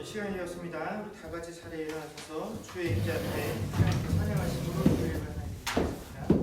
시간이었습니다. 우리 다 같이 자리에 일어나셔서 주의 임재 앞에 하나님께 찬양하심으로 주의를 하나님께 드리겠습니다.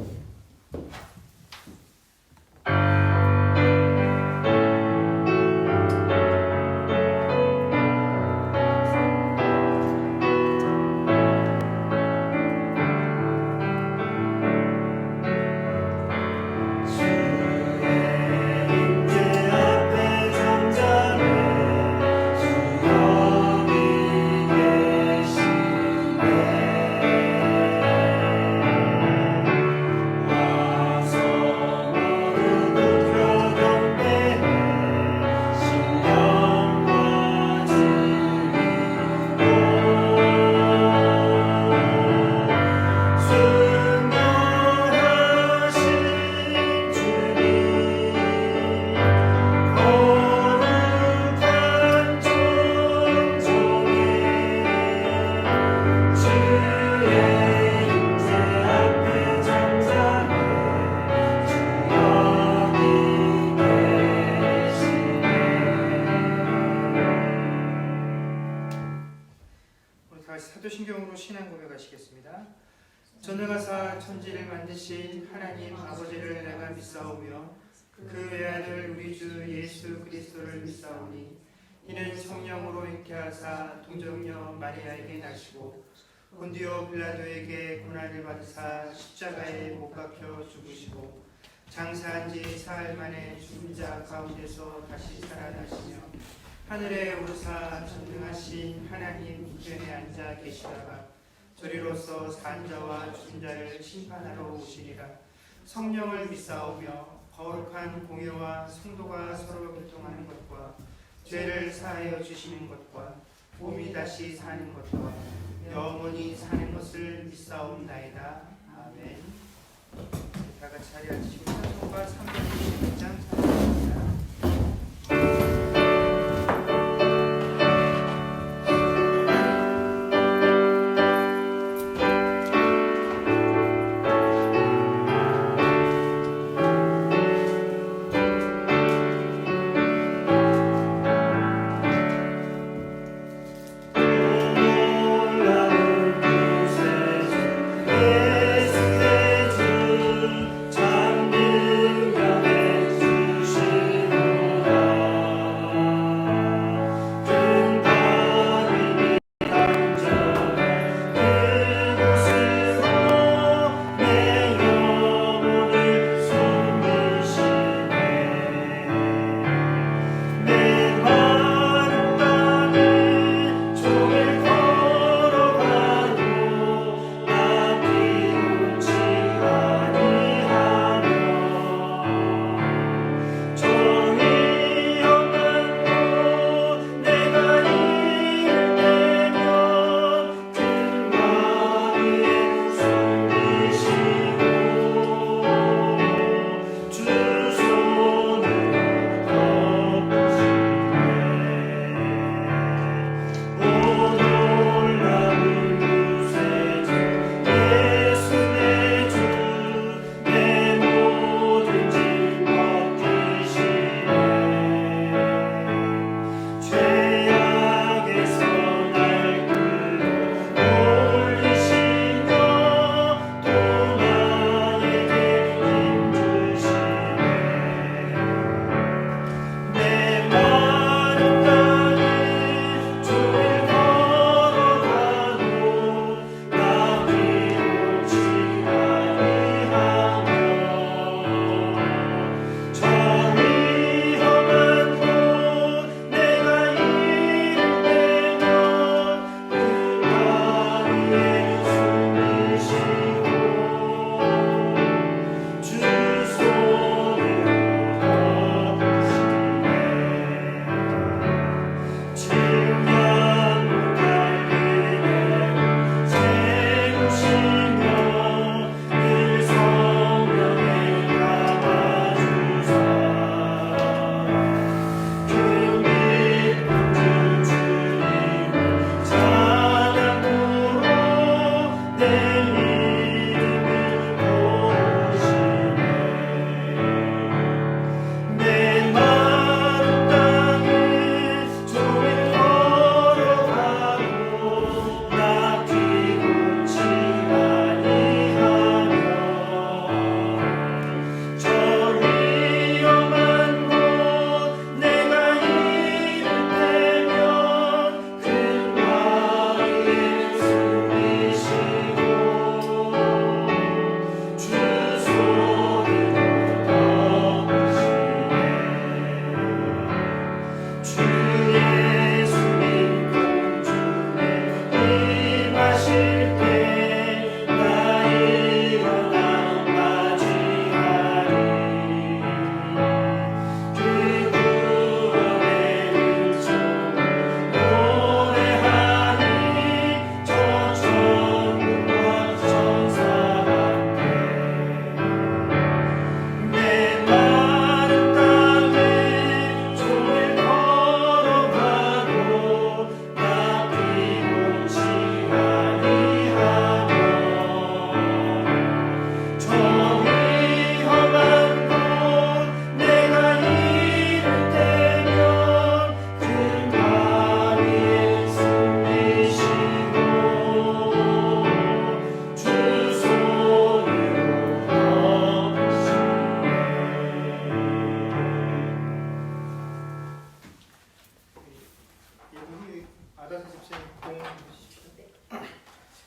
사도신경으로 신앙 고백하시겠습니다. 전능하사 천지를 만드신 하나님 아버지를 내가 믿사오며 그 외아들 우리 주 예수 그리스도를 믿사오니 이는 성령으로 잉태하사 동정녀 마리아에게 나시고 본디오 빌라도에게 고난을 받으사 십자가에 못 박혀 죽으시고 장사한 지 사흘 만에 죽은 자 가운데서 다시 살아나시며 하늘에 오르사 전능하신 하나님 우편에 앉아 계시다가 저리로서 산 자와 죽은 자를 심판하러 오시리라. 성령을 믿사오며 거룩한 공회와 성도가 서로 교통하는 것과 죄를 사하여 주시는 것과 몸이 다시 사는 것과 영원히 사는 것을 믿사옵나이다. 아멘. 다 같이 자리에 앉으시고 찬송가 326장 찬송합니다. 예수의 주, 참는 영의 주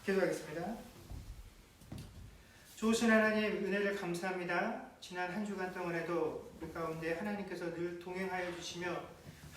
기도하겠습니다. 좋으신 하나님, 은혜를 감사합니다. 지난 한 주간 동안에도 우리 가운데 하나님께서 늘 동행하여 주시며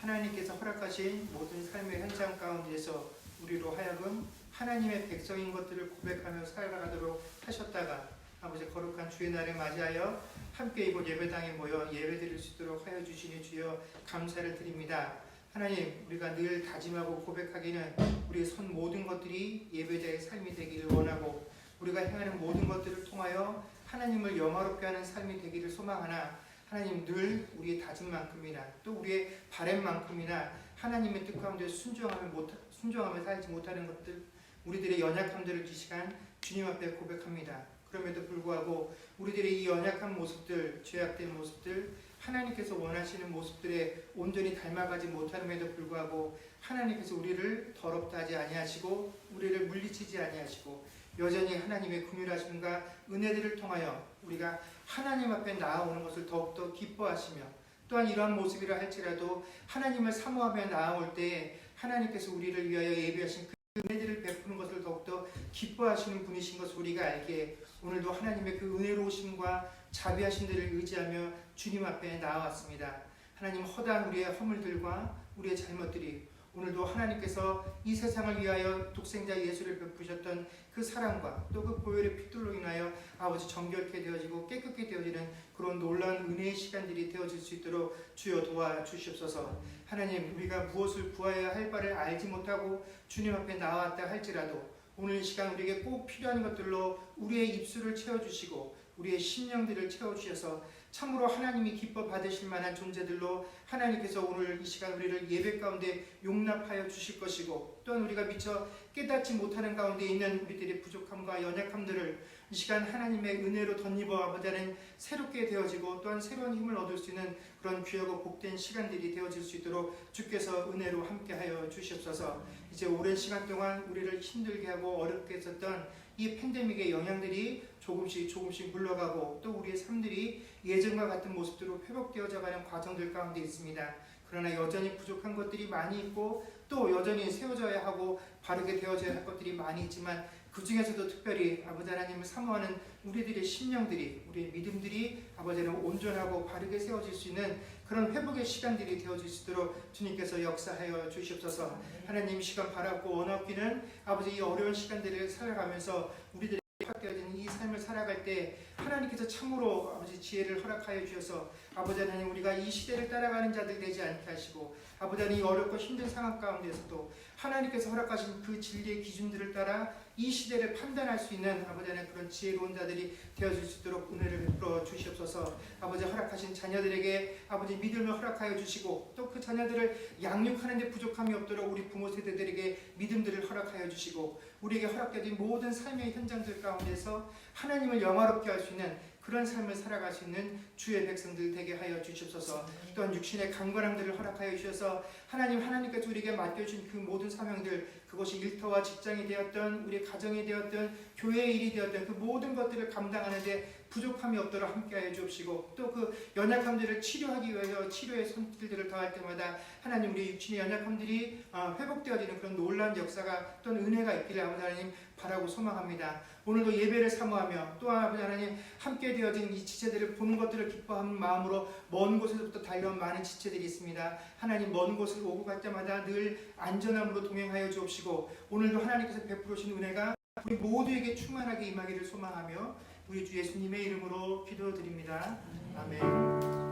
하나님께서 허락하신 모든 삶의 현장 가운데서 우리로 하여금 하나님의 백성인 것들을 고백하며 살아가도록 하셨다가 아버지 거룩한 주의 날을 맞이하여 함께 이곳 예배당에 모여 예배드릴 수 있도록 하여 주시니 주여 감사를 드립니다. 하나님, 우리가 늘 다짐하고 고백하기는 우리의 손 모든 것들이 예배자의 삶이 되기를 원하고 우리가 행하는 모든 것들을 통하여 하나님을 영화롭게 하는 삶이 되기를 소망하나 하나님 늘 우리의 다짐만큼이나 또 우리의 바램만큼이나 하나님의 뜻 가운데 순종하며 살지 못하는 것들, 우리들의 연약함들을 이 시간 주님 앞에 고백합니다. 그럼에도 불구하고 우리들의 이 연약한 모습들, 죄악된 모습들, 하나님께서 원하시는 모습들에 온전히 닮아가지 못함에도 불구하고 하나님께서 우리를 더럽다 하지 아니하시고 우리를 물리치지 아니하시고 여전히 하나님의 긍휼하심과 은혜들을 통하여 우리가 하나님 앞에 나아오는 것을 더욱더 기뻐하시며 또한 이러한 모습이라 할지라도 하나님을 사모하며 나아올 때에 하나님께서 우리를 위하여 예비하신 그 은혜들을 베푸는 것을 더욱더 기뻐하시는 분이신 것을 우리가 알기에 오늘도 하나님의 그 은혜로우심과 자비하심들을 의지하며 주님 앞에 나아왔습니다. 하나님, 허다한 우리의 허물들과 우리의 잘못들이 오늘도 하나님께서 이 세상을 위하여 독생자 예수를 베푸셨던 그 사랑과 또 그 보혈의 핏줄로 인하여 아버지 정결케 되어지고 깨끗게 되어지는 그런 놀라운 은혜의 시간들이 되어질 수 있도록 주여 도와주시옵소서. 하나님, 우리가 무엇을 구하여야 할 바를 알지 못하고 주님 앞에 나왔다 할지라도 오늘 이 시간 우리에게 꼭 필요한 것들로 우리의 입술을 채워주시고 우리의 심령들을 채워주셔서 참으로 하나님이 기뻐 받으실 만한 존재들로 하나님께서 오늘 이 시간 우리를 예배 가운데 용납하여 주실 것이고 또한 우리가 미처 깨닫지 못하는 가운데 있는 우리들의 부족함과 연약함들을 이 시간 하나님의 은혜로 덧입어 아버지는 새롭게 되어지고 또한 새로운 힘을 얻을 수 있는 그런 귀하고 복된 시간들이 되어질 수 있도록 주께서 은혜로 함께하여 주시옵소서. 이제 오랜 시간 동안 우리를 힘들게 하고 어렵게 했었던 이 팬데믹의 영향들이 조금씩 물러가고 또 우리의 삶들이 예전과 같은 모습으로 회복되어져가는 과정들 가운데 있습니다. 그러나 여전히 부족한 것들이 많이 있고 또 여전히 세워져야 하고 바르게 되어져야 할 것들이 많이 있지만 그 중에서도 특별히 아버지 하나님을 사모하는 우리들의 심령들이, 우리의 믿음들이 아버지는 온전하고 바르게 세워질 수 있는 그런 회복의 시간들이 되어질 수 있도록 주님께서 역사하여 주시옵소서. 하나님, 시간 바라고 원하기는 아버지 이 어려운 시간들을 살아가면서 우리들이 확되어진 이 삶을 살아갈 때 하나님께서 참으로 아버지 지혜를 허락하여 주셔서 아버지 하나님, 우리가 이 시대를 따라가는 자들 되지 않게 하시고 아버지 하나님, 이 어렵고 힘든 상황 가운데서도 하나님께서 허락하신 그 진리의 기준들을 따라 이 시대를 판단할 수 있는 아버지 하나님 그런 지혜로운 자들이 되어줄 수 있도록 은혜를 베풀어 주시옵소서. 아버지 허락하신 자녀들에게 아버지 믿음을 허락하여 주시고 또 그 자녀들을 양육하는 데 부족함이 없도록 우리 부모 세대들에게 믿음들을 허락하여 주시고 우리에게 허락되어진 모든 삶의 현장들 가운데서 하나님을 영화롭게 할 수 있는 그런 삶을 살아갈 수 있는 주의 백성들 되게 하여 주시옵소서. 또한 육신의 강건함들을 허락하여 주셔서 하나님께서 우리에게 맡겨주신 그 모든 사명들, 그것이 일터와 직장이 되었던 우리 가정이 되었던 교회의 일이 되었던 그 모든 것들을 감당하는 데 부족함이 없도록 함께하여 주옵시고 또 그 연약함들을 치료하기 위해서 치료의 손길들을 더할 때마다 하나님 우리 육신의 연약함들이 회복되어지는 그런 놀라운 역사가 또는 은혜가 있기를 아버지 하나님 바라고 소망합니다. 오늘도 예배를 사모하며 또한 아버지 하나님 함께 되어진 이 지체들을 보는 것들을 기뻐하는 마음으로 먼 곳에서부터 달려온 많은 지체들이 있습니다. 하나님 먼 곳을 오고 갈 때마다 늘 안전함으로 동행하여 주옵시고 오늘도 하나님께서 베푸신 은혜가 우리 모두에게 충만하게 임하기를 소망하며 우리 주 예수님의 이름으로 기도드립니다. 아멘.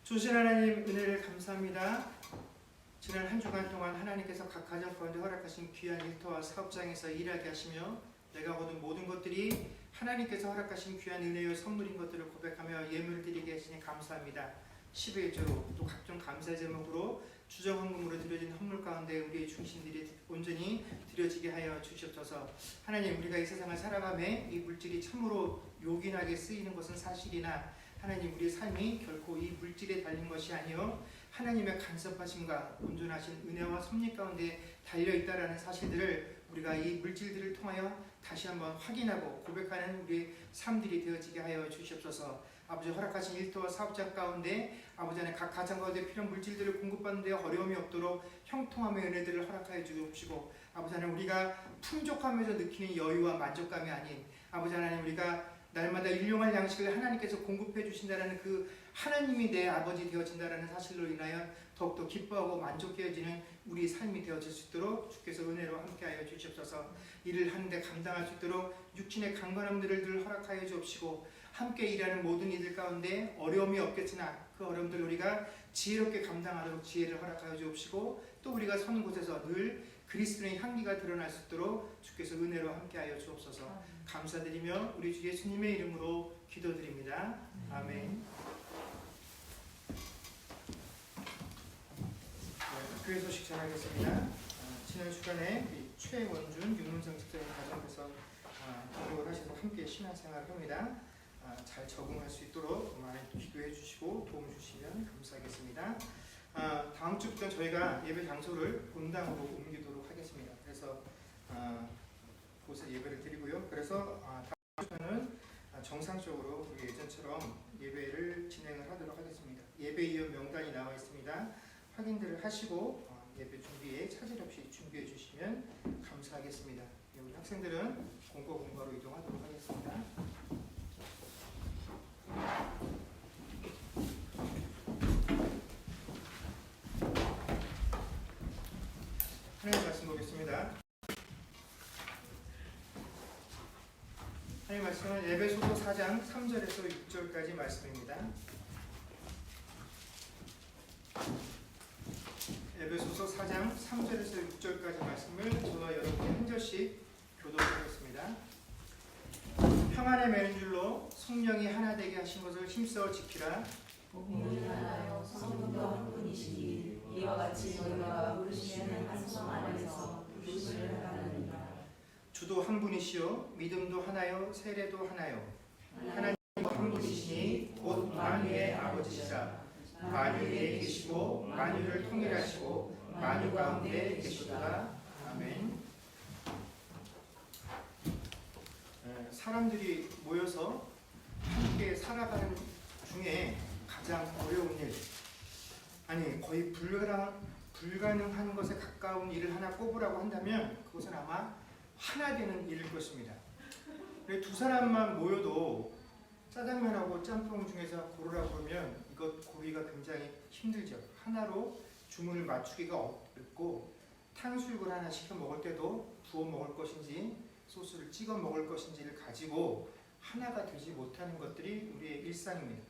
주신 하나님 은혜를 감사합니다. 지난 한 주간 동안 하나님께서 각 가정 가운데 허락하신 귀한 일터와 사업장에서 일하게 하시며 내가 얻은 모든 것들이 하나님께서 허락하신 귀한 은혜의 선물인 것들을 고백하며 예물을 드리게 하시니 감사합니다. 11조로 또 각종 감사의 제목으로 주정헌금으로 드려진 헌물 가운데 우리의 중심들이 온전히 드려지게 하여 주시옵소서. 하나님 우리가 이 세상을 살아가며 이 물질이 참으로 요긴하게 쓰이는 것은 사실이나 하나님 우리의 삶이 결코 이 물질에 달린 것이 아니요 하나님의 간섭하심과 온전하신 은혜와 섭리 가운데 달려있다라는 사실들을 우리가 이 물질들을 통하여 다시 한번 확인하고 고백하는 우리의 삶들이 되어지게 하여 주시옵소서. 아버지 허락하신 일터와 사업장 가운데 아버지 안에 각 가정 가운데 필요한 물질들을 공급받는 데 어려움이 없도록 형통함의 은혜들을 허락하여 주옵시고 아버지 하나님 우리가 풍족하면서 느끼는 여유와 만족감이 아닌 아버지 하나님 우리가 날마다 일용할 양식을 하나님께서 공급해 주신다라는 그 하나님이 내 아버지 되어진다라는 사실로 인하여 더욱더 기뻐하고 만족해지는 우리 삶이 되어질 수 있도록 주께서 은혜로 함께하여 주시옵소서. 일을 하는데 감당할 수 있도록 육신의 강건함들을 늘 허락하여 주옵시고 함께 일하는 모든 이들 가운데 어려움이 없겠으나 그 어려움들을 우리가 지혜롭게 감당하도록 지혜를 허락하여 주옵시고 또 우리가 선 곳에서 늘 그리스도의 향기가 드러날 수 있도록 주께서 은혜로 함께하여 주옵소서. 감사드리며 우리 주 예수님의 이름으로 기도드립니다. 아멘. 교회 소식 전하겠습니다. 지난 주간에 최원준 윤문성 집사님 가정에서 등록을 하셔서 함께 신앙생활을 합니다. 잘 적응할 수 있도록 많이 기도해 주시고 도움 주시면 감사하겠습니다. 다음 주부터 저희가 예배 장소를 본당으로 옮기도록 하겠습니다. 그래서 곳에 예배를 드리고요. 그래서 다음 주는 정상적으로 우리 예전처럼 예배를 진행을 하도록 하겠습니다. 예배위원 명단이 나와 있습니다. 확인들을 하시고 예배 준비에 차질 없이 준비해 주시면 감사하겠습니다. 우리 학생들은 공과로 이동하도록 하겠습니다. 하나님 말씀 보겠습니다. 하나님 말씀은 에베소서 4장 3절에서 6절까지 말씀입니다. 에베소서 4장 3절에서 6절까지 말씀을 저와 여러분이 한 절씩 교독하겠습니다. 평안에 매는 줄로 성령이 하나 되게 하신 것을 힘써 지키라. 복음을 하나요 성령도 한 분이시니 이와 같이 너희가 부르시는 한 성 안에서 부르심을 하나니라. 주도 한 분이시요 믿음도 하나요 세례도 하나요 하나님 한 분이시니 곧 만유의 아버지시라. 만유 위에 계시고 만유를 통일하시고 만유 가운데 계시도다. 아멘. 사람들이 모여서 함께 살아가는 중에 가장 어려운 일, 아니 거의 불가능한 것에 가까운 일을 하나 꼽으라고 한다면 그것은 아마 하나 되는 일일 것입니다. 두 사람만 모여도 짜장면하고 짬뽕 중에서 고르라고 하면 이것 고르기가 굉장히 힘들죠. 하나로 주문을 맞추기가 어렵고 탕수육을 하나 시켜 먹을 때도 부어 먹을 것인지 소스를 찍어 먹을 것인지를 가지고 하나가 되지 못하는 것들이 우리의 일상입니다.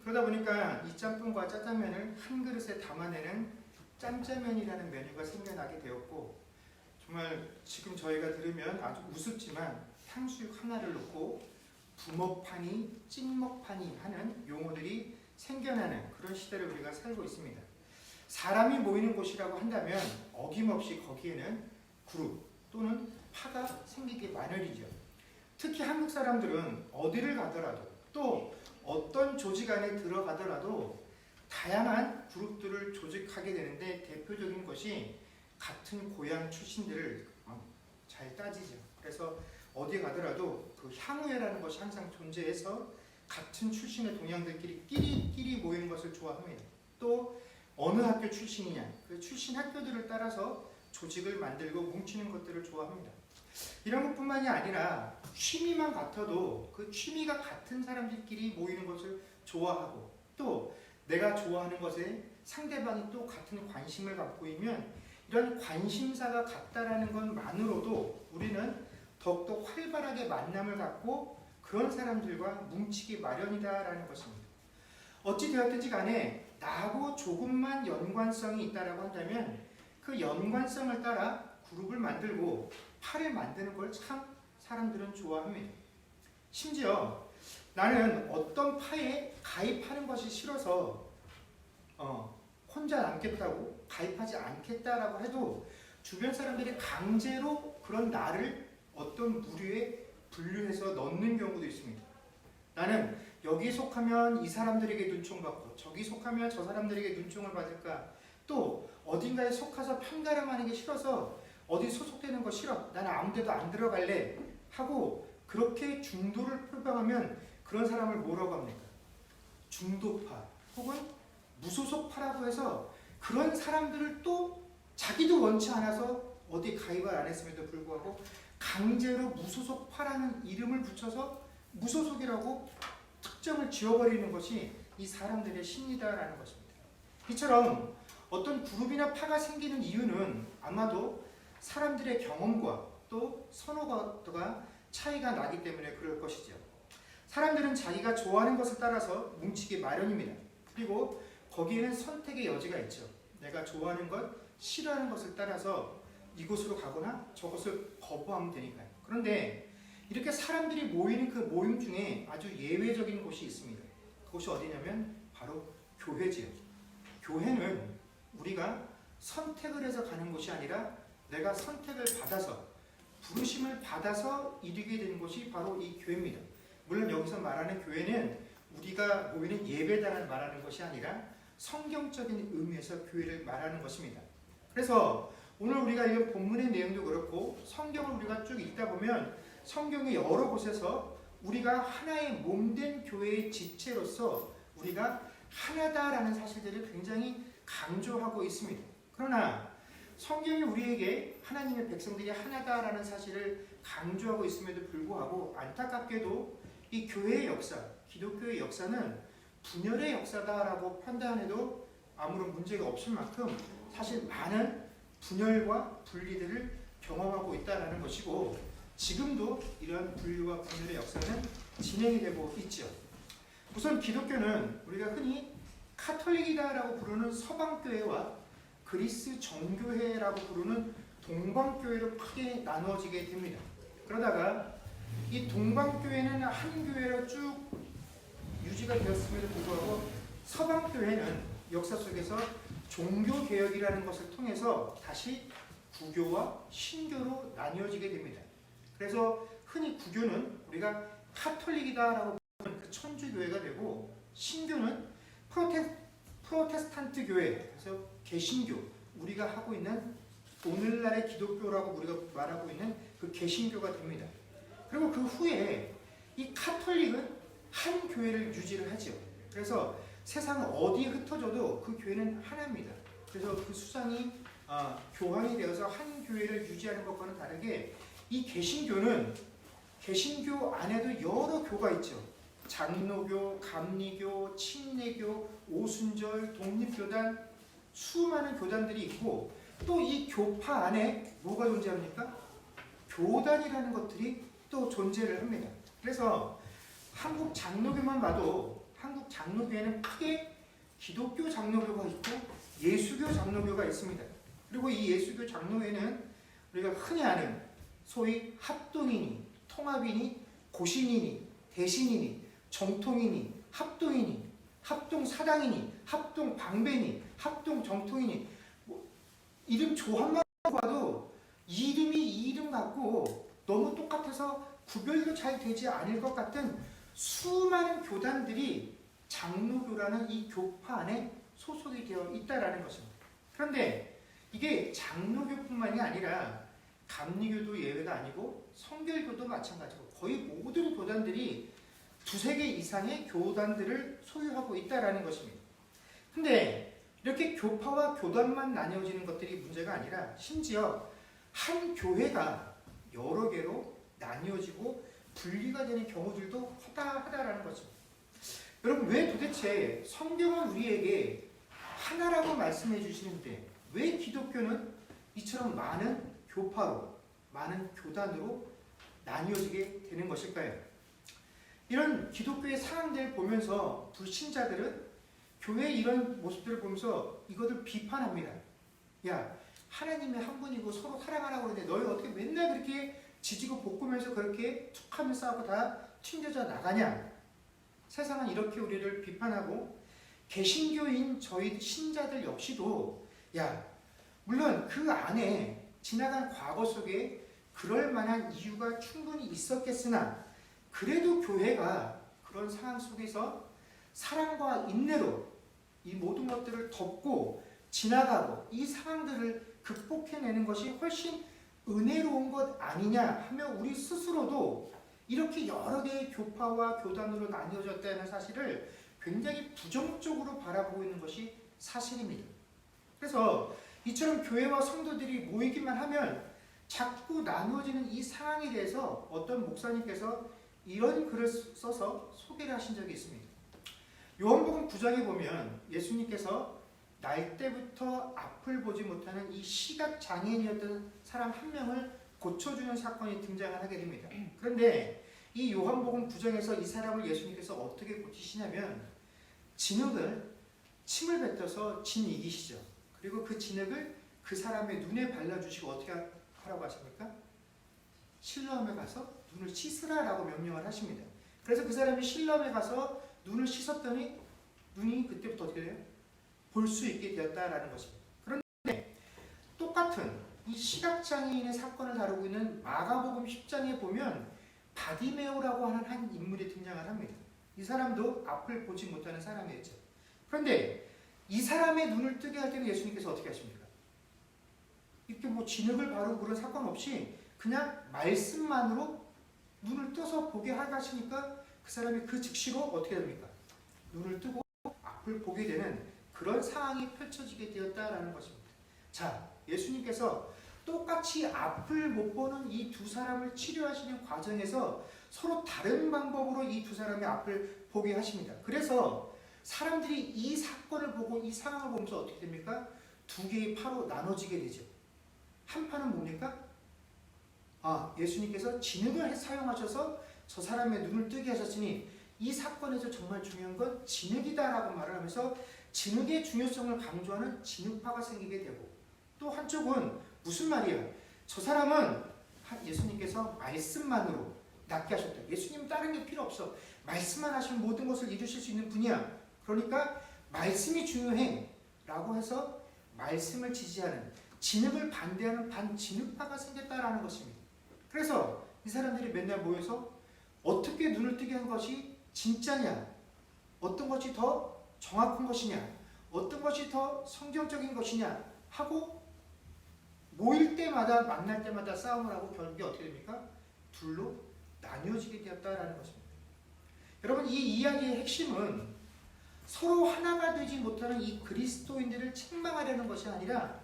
그러다 보니까 이 짬뽕과 짜장면을 한 그릇에 담아내는 짬짜면이라는 메뉴가 생겨나게 되었고, 정말 지금 저희가 들으면 아주 우습지만 탕수육 하나를 놓고 부먹파니 찍먹파니 하는 용어들이 생겨나는 그런 시대를 우리가 살고 있습니다. 사람이 모이는 곳이라고 한다면 어김없이 거기에는 그룹 또는 파가 생기기 마련이죠. 특히 한국 사람들은 어디를 가더라도 또 어떤 조직 안에 들어가더라도 다양한 그룹들을 조직하게 되는데 대표적인 것이 같은 고향 출신들을 잘 따지죠. 그래서 어디 가더라도 그 향후회라는 것이 항상 존재해서 같은 출신의 동양들끼리 끼리 모이는 것을 좋아합니다. 또 어느 학교 출신이냐, 그 출신 학교들을 따라서 조직을 만들고 뭉치는 것들을 좋아합니다. 이런 것뿐만이 아니라 취미만 같아도 그 취미가 같은 사람들끼리 모이는 것을 좋아하고, 또 내가 좋아하는 것에 상대방이 또 같은 관심을 갖고 있으면 이런 관심사가 같다라는 것만으로도 우리는 더욱더 활발하게 만남을 갖고 그런 사람들과 뭉치기 마련이다라는 것입니다. 어찌되었든지 간에 나하고 조금만 연관성이 있다라고 한다면 그 연관성을 따라 그룹을 만들고 파를 만드는 걸 참 사람들은 좋아합니다. 심지어 나는 어떤 파에 가입하는 것이 싫어서 혼자 남겠다고 가입하지 않겠다라고 해도 주변 사람들이 강제로 그런 나를 어떤 무리에 분류해서 넣는 경우도 있습니다. 나는 여기 속하면 이 사람들에게 눈총받고 저기 속하면 저 사람들에게 눈총을 받을까, 또 어딘가에 속해서 편가름하는 게 싫어서 어디 소속되는 거 싫어, 나는 아무 데도 안 들어갈래 하고 그렇게 중도를 표방하면 그런 사람을 뭐라고 합니까? 중도파 혹은 무소속파라고 해서 그런 사람들을 또 자기도 원치 않아서 어디 가입을 안 했음에도 불구하고 강제로 무소속파라는 이름을 붙여서 무소속이라고 특정을 지어버리는 것이 이 사람들의 심리다라는 것입니다. 이처럼 어떤 그룹이나 파가 생기는 이유는 아마도 사람들의 경험과 또 선호가 차이가 나기 때문에 그럴 것이죠. 사람들은 자기가 좋아하는 것을 따라서 뭉치기 마련입니다. 그리고 거기에는 선택의 여지가 있죠. 내가 좋아하는 것, 싫어하는 것을 따라서 이곳으로 가거나 저곳을 거부하면 되니까요. 그런데 이렇게 사람들이 모이는 그 모임 중에 아주 예외적인 곳이 있습니다. 그곳이 어디냐면 바로 교회지요. 교회는 우리가 선택을 해서 가는 곳이 아니라 내가 선택을 받아서, 부르심을 받아서 이르게 되는 곳이 바로 이 교회입니다. 물론 여기서 말하는 교회는 우리가 모이는 예배당을 말하는 것이 아니라 성경적인 의미에서 교회를 말하는 것입니다. 그래서 오늘 우리가 읽은 본문의 내용도 그렇고 성경을 우리가 쭉 읽다 보면 성경의 여러 곳에서 우리가 하나의 몸된 교회의 지체로서 우리가 하나다라는 사실들을 굉장히 강조하고 있습니다. 그러나 성경이 우리에게 하나님의 백성들이 하나다라는 사실을 강조하고 있음에도 불구하고 안타깝게도 이 교회의 역사, 기독교의 역사는 분열의 역사다라고 판단해도 아무런 문제가 없을 만큼 사실 많은 분열과 분리들을 경험하고 있다는 것이고, 지금도 이러한 분류와 분열의 역사는 진행이 되고 있죠. 우선 기독교는 우리가 흔히 카톨릭이다라고 부르는 서방교회와 그리스 정교회라고 부르는 동방교회로 크게 나누어지게 됩니다. 그러다가 이 동방교회는 한 교회로 쭉 유지가 되었음에도 불구하고 서방교회는 역사 속에서 종교개혁이라는 것을 통해서 다시 구교와 신교로 나뉘어지게 됩니다. 그래서 흔히 구교는 우리가 카톨릭이다라고 부르는 그 천주교회가 되고, 신교는 프로테스탄트 교회, 그래서 개신교, 우리가 하고 있는 오늘날의 기독교라고 우리가 말하고 있는 그 개신교가 됩니다. 그리고 그 후에 이 카톨릭은 한 교회를 유지를 하죠. 그래서 세상 어디에 흩어져도 그 교회는 하나입니다. 그래서 그 수상이 교황이 되어서 한 교회를 유지하는 것과는 다르게 이 개신교는 개신교 안에도 여러 교가 있죠. 장로교, 감리교, 침례교, 오순절, 독립교단, 수많은 교단들이 있고, 또 이 교파 안에 뭐가 존재합니까? 교단이라는 것들이 또 존재를 합니다. 그래서 한국 장로교만 봐도 한국 장로교회는 크게 기독교 장로교가 있고 예수교 장로교가 있습니다. 그리고 이 예수교 장로회는 우리가 흔히 아는 소위 합동이니 통합이니 고신이니 대신이니 정통이니 합동이니 합동사당이니 합동방배니 합동정통이니 뭐 이름 조합만 봐도 이름이 이 이름 같고 너무 똑같아서 구별도 잘 되지 않을 것 같은 수많은 교단들이 장로교라는 이 교파 안에 소속이 되어 있다라는 것입니다. 그런데 이게 장로교뿐만이 아니라 감리교도 예외가 아니고 성결교도 마찬가지고 거의 모든 교단들이 두세 개 이상의 교단들을 소유하고 있다라는 것입니다. 근데 이렇게 교파와 교단만 나뉘어지는 것들이 문제가 아니라 심지어 한 교회가 여러 개로 나뉘어지고 분리가 되는 경우들도 허다하다라는 것입니다. 여러분, 왜 도대체 성경은 우리에게 하나라고 말씀해 주시는데 왜 기독교는 이처럼 많은 교파로, 많은 교단으로 나뉘어지게 되는 것일까요? 이런 기독교의 상황들을 보면서 불신자들은 교회의 이런 모습들을 보면서 이것을 비판합니다. 야, 하나님이 한 분이고 서로 사랑하라고 그러는데 너희 어떻게 맨날 그렇게 지지고 볶으면서 그렇게 툭하면 싸우고 다 튕겨져 나가냐? 세상은 이렇게 우리를 비판하고 개신교인 저희 신자들 역시도 야, 물론 그 안에 지나간 과거 속에 그럴 만한 이유가 충분히 있었겠으나 그래도 교회가 그런 상황 속에서 사랑과 인내로 이 모든 것들을 덮고 지나가고 이 상황들을 극복해내는 것이 훨씬 은혜로운 것 아니냐 하며 우리 스스로도 이렇게 여러 개의 교파와 교단으로 나뉘어졌다는 사실을 굉장히 부정적으로 바라보고 있는 것이 사실입니다. 그래서 이처럼 교회와 성도들이 모이기만 하면 자꾸 나누어지는 이 상황에 대해서 어떤 목사님께서 이런 글을 써서 소개를 하신 적이 있습니다. 요한복음 9장에 보면 예수님께서 날 때부터 앞을 보지 못하는 이 시각장애인이었던 사람 한 명을 고쳐주는 사건이 등장을 하게 됩니다. 그런데 이 요한복음 9장에서 이 사람을 예수님께서 어떻게 고치시냐면 침을 뱉어서 진 이기시죠. 그리고 그 진흙을 그 사람의 눈에 발라주시고 어떻게 하라고 하십니까? 실로암에 가서 눈을 씻으라라고 명령을 하십니다. 그래서 그 사람이 실로암에 가서 눈을 씻었더니 눈이 그때부터 어떻게 돼요? 볼 수 있게 되었다라는 것입니다. 그런데 똑같은 이 시각장애인의 사건을 다루고 있는 마가복음 10장에 보면 바디메오라고 하는 한 인물이 등장을 합니다. 이 사람도 앞을 보지 못하는 사람이었죠. 그런데 이 사람의 눈을 뜨게 할 때는 예수님께서 어떻게 하십니까? 이렇게 뭐 진흙을 바르고 그런 사건 없이 그냥 말씀만으로 눈을 떠서 보게 하시니까 그 사람이 그 즉시로 어떻게 됩니까? 눈을 뜨고 앞을 보게 되는 그런 상황이 펼쳐지게 되었다라는 것입니다. 자, 예수님께서 똑같이 앞을 못 보는 이 두 사람을 치료하시는 과정에서 서로 다른 방법으로 이 두 사람의 앞을 보게 하십니다. 그래서 사람들이 이 사건을 보고 이 상황을 보면서 어떻게 됩니까? 두 개의 파로 나눠지게 되죠. 한 파는 뭡니까? 예수님께서 진흙을 사용하셔서 저 사람의 눈을 뜨게 하셨으니 이 사건에서 정말 중요한 건 진흙이다라고 말을 하면서 진흙의 중요성을 강조하는 진흙파가 생기게 되고, 또 한쪽은 무슨 말이야? 저 사람은 예수님께서 말씀만으로 낫게 하셨다. 예수님 다른 게 필요 없어. 말씀만 하시면 모든 것을 이루실 수 있는 분이야. 그러니까 말씀이 중요해 라고 해서 말씀을 지지하는, 진흙을 반대하는 반진흙파가 생겼다라는 것입니다. 그래서 이 사람들이 맨날 모여서 어떻게 눈을 뜨게 한 것이 진짜냐, 어떤 것이 더 정확한 것이냐, 어떤 것이 더 성경적인 것이냐 하고 모일 때마다, 만날 때마다 싸움을 하고 결국에 어떻게 됩니까? 둘로 나뉘어지게 되었다라는 것입니다. 여러분, 이 이야기의 핵심은 서로 하나가 되지 못하는 이 그리스도인들을 책망하려는 것이 아니라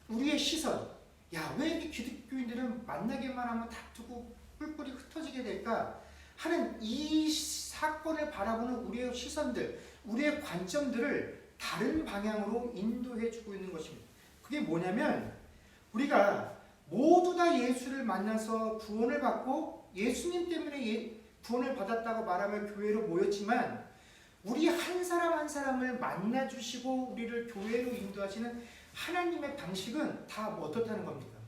우리의 시선, 야, 왜 이 기독교인들은 만나기만 하면 다투고 뿔뿔이 흩어지게 될까 하는 이 사건을 바라보는 우리의 시선들, 우리의 관점들을 다른 방향으로 인도해 주고 있는 것입니다. 그게 뭐냐면 우리가 모두 다 예수를 만나서 구원을 받고 예수님 때문에 구원을 받았다고 말하며 교회로 모였지만 우리 한 사람 한 사람을 만나주시고 우리를 교회로 인도하시는 하나님의 방식은 다 어떻다는 겁니까?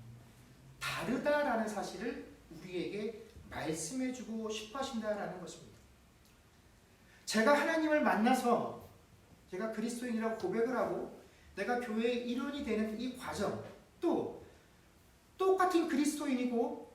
다르다라는 사실을 우리에게 말씀해주고 싶어 하신다라는 것입니다. 제가 하나님을 만나서 제가 그리스도인이라고 고백을 하고 내가 교회의 일원이 되는 이 과정, 또 똑같은 그리스도인이고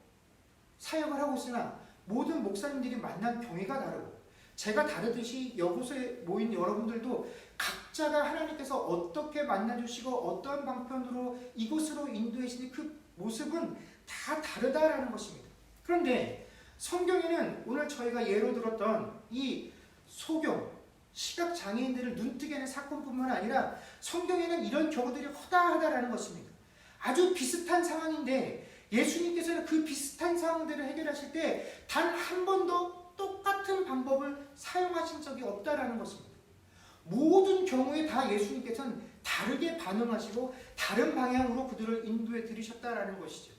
사역을 하고 있으나 모든 목사님들이 만난 경위가 다르고 제가 다르듯이 이곳에 모인 여러분들도 각자가 하나님께서 어떻게 만나주시고 어떠한 방편으로 이곳으로 인도하시는 그 모습은 다 다르다라는 것입니다. 그런데 성경에는 오늘 저희가 예로 들었던 이 소경, 시각장애인들을 눈뜨게 하는 사건뿐만 아니라 성경에는 이런 경우들이 허다하다라는 것입니다. 아주 비슷한 상황인데 예수님께서는 그 비슷한 상황들을 해결하실 때 단 한 번도 똑같은 방법을 사용하신 적이 없다라는 것입니다. 모든 경우에 다 예수님께서는 다르게 반응하시고 다른 방향으로 그들을 인도해 드리셨다라는 것이죠.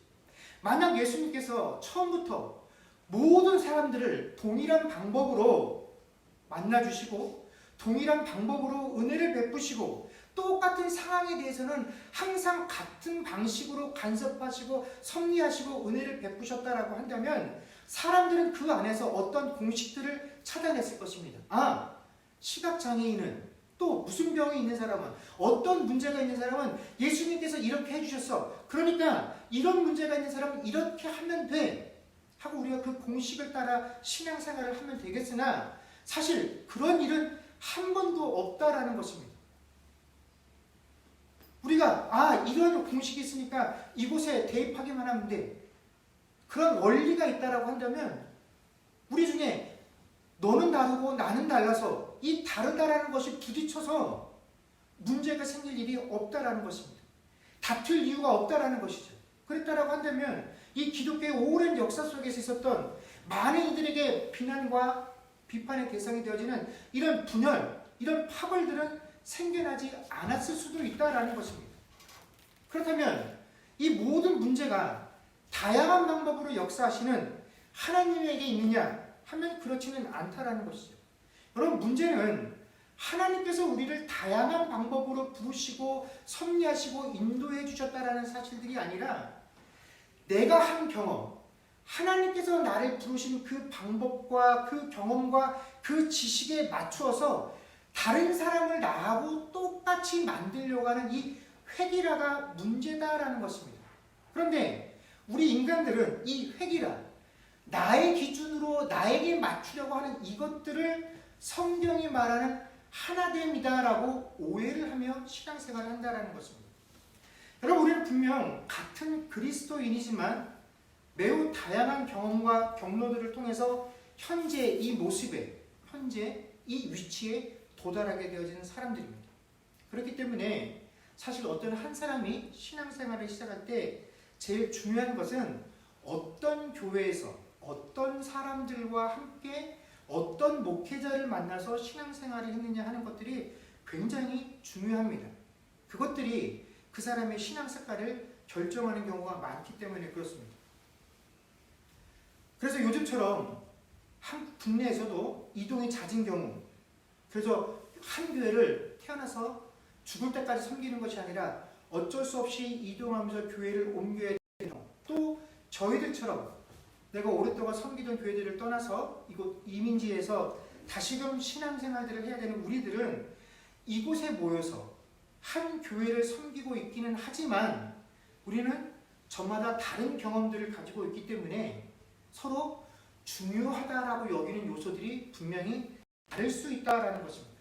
만약 예수님께서 처음부터 모든 사람들을 동일한 방법으로 만나주시고 동일한 방법으로 은혜를 베푸시고 똑같은 상황에 대해서는 항상 같은 방식으로 간섭하시고 섭리하시고 은혜를 베푸셨다라고 한다면 사람들은 그 안에서 어떤 공식들을 찾아냈을 것입니다. 아, 시각장애인은 또 무슨 병이 있는 사람은 어떤 문제가 있는 사람은 예수님께서 이렇게 해주셨어. 그러니까 이런 문제가 있는 사람은 이렇게 하면 돼 하고 우리가 그 공식을 따라 신앙생활을 하면 되겠으나 사실 그런 일은 한 번도 없다라는 것입니다. 우리가 이런 공식이 있으니까 이곳에 대입하기만 하면 돼. 그런 원리가 있다라고 한다면 우리 중에 너는 다르고 나는 달라서 이 다르다라는 것이 부딪혀서 문제가 생길 일이 없다라는 것입니다. 다툴 이유가 없다라는 것이죠. 그랬다라고 한다면 이 기독교의 오랜 역사 속에서 있었던 많은 이들에게 비난과 비판의 대상이 되어지는 이런 분열, 이런 파벌들은 생겨나지 않았을 수도 있다라는 것입니다. 그렇다면 이 모든 문제가 다양한 방법으로 역사하시는 하나님에게 있느냐 하면 그렇지는 않다라는 것이죠. 여러분, 문제는 하나님께서 우리를 다양한 방법으로 부르시고 섭리하시고 인도해 주셨다라는 사실들이 아니라 내가 한 경험, 하나님께서 나를 부르신 그 방법과 그 경험과 그 지식에 맞추어서 다른 사람을 나하고 똑같이 만들려고 하는 이 획일화가 문제다라는 것입니다. 그런데 우리 인간들은 이 획일화, 나의 기준으로 나에게 맞추려고 하는 이것들을 성경이 말하는 하나됨이다라고 오해를 하며 신앙생활을 한다는 것입니다. 여러분, 우리는 분명 같은 그리스도인이지만 매우 다양한 경험과 경로들을 통해서 현재 이 모습에, 현재 이 위치에 도달하게 되어지는 사람들입니다. 그렇기 때문에 사실 어떤 한 사람이 신앙생활을 시작할 때 제일 중요한 것은 어떤 교회에서 어떤 사람들과 함께 어떤 목회자를 만나서 신앙생활을 했느냐 하는 것들이 굉장히 중요합니다. 그것들이 그 사람의 신앙 색깔을 결정하는 경우가 많기 때문에 그렇습니다. 그래서 요즘처럼 국내에서도 이동이 잦은 경우, 그래서 한 교회를 태어나서 죽을 때까지 섬기는 것이 아니라 어쩔 수 없이 이동하면서 교회를 옮겨야 되는 경우, 또 저희들처럼 내가 오랫동안 섬기던 교회들을 떠나서 이곳 이민지에서 다시금 신앙생활들을 해야 되는 우리들은 이곳에 모여서 한 교회를 섬기고 있기는 하지만 우리는 저마다 다른 경험들을 가지고 있기 때문에 서로 중요하다라고 여기는 요소들이 분명히 다를 수 있다라는 것입니다.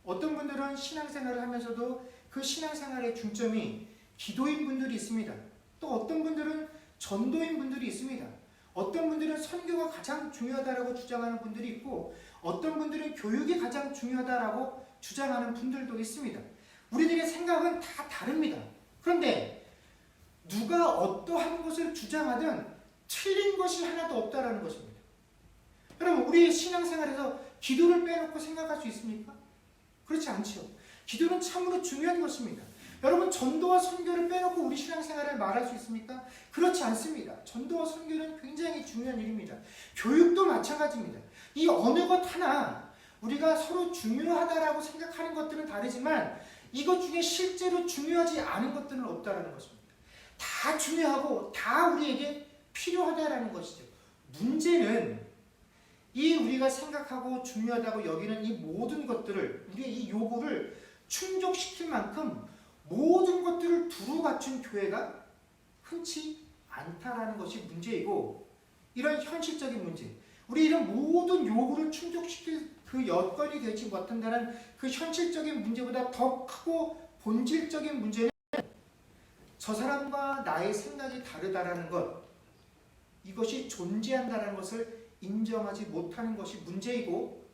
어떤 분들은 신앙생활을 하면서도 그 신앙생활의 중점이 기도인 분들이 있습니다. 또 어떤 분들은 전도인 분들이 있습니다. 어떤 분들은 선교가 가장 중요하다라고 주장하는 분들이 있고 어떤 분들은 교육이 가장 중요하다라고 주장하는 분들도 있습니다. 우리들의 생각은 다 다릅니다. 그런데 누가 어떠한 것을 주장하든 틀린 것이 하나도 없다라는 것입니다. 여러분, 우리의 신앙생활에서 기도를 빼놓고 생각할 수 있습니까? 그렇지 않죠. 기도는 참으로 중요한 것입니다. 여러분, 전도와 선교를 빼놓고 우리 신앙생활을 말할 수 있습니까? 그렇지 않습니다. 전도와 선교는 굉장히 중요한 일입니다. 교육도 마찬가지입니다. 이 어느 것 하나 우리가 서로 중요하다라고 생각하는 것들은 다르지만 이것 중에 실제로 중요하지 않은 것들은 없다라는 것입니다. 다 중요하고 다 우리에게 필요하다라는 것이죠. 문제는 이 우리가 생각하고 중요하다고 여기는 이 모든 것들을, 우리의 이 요구를 충족시킬 만큼 모든 것들을 두루 갖춘 교회가 흔치 않다라는 것이 문제이고, 이런 현실적인 문제, 우리 이런 모든 요구를 충족시킬 그 여건이 되지 못한다는 그 현실적인 문제보다 더 크고 본질적인 문제는 저 사람과 나의 생각이 다르다라는 것, 이것이 존재한다는 것을 인정하지 못하는 것이 문제이고,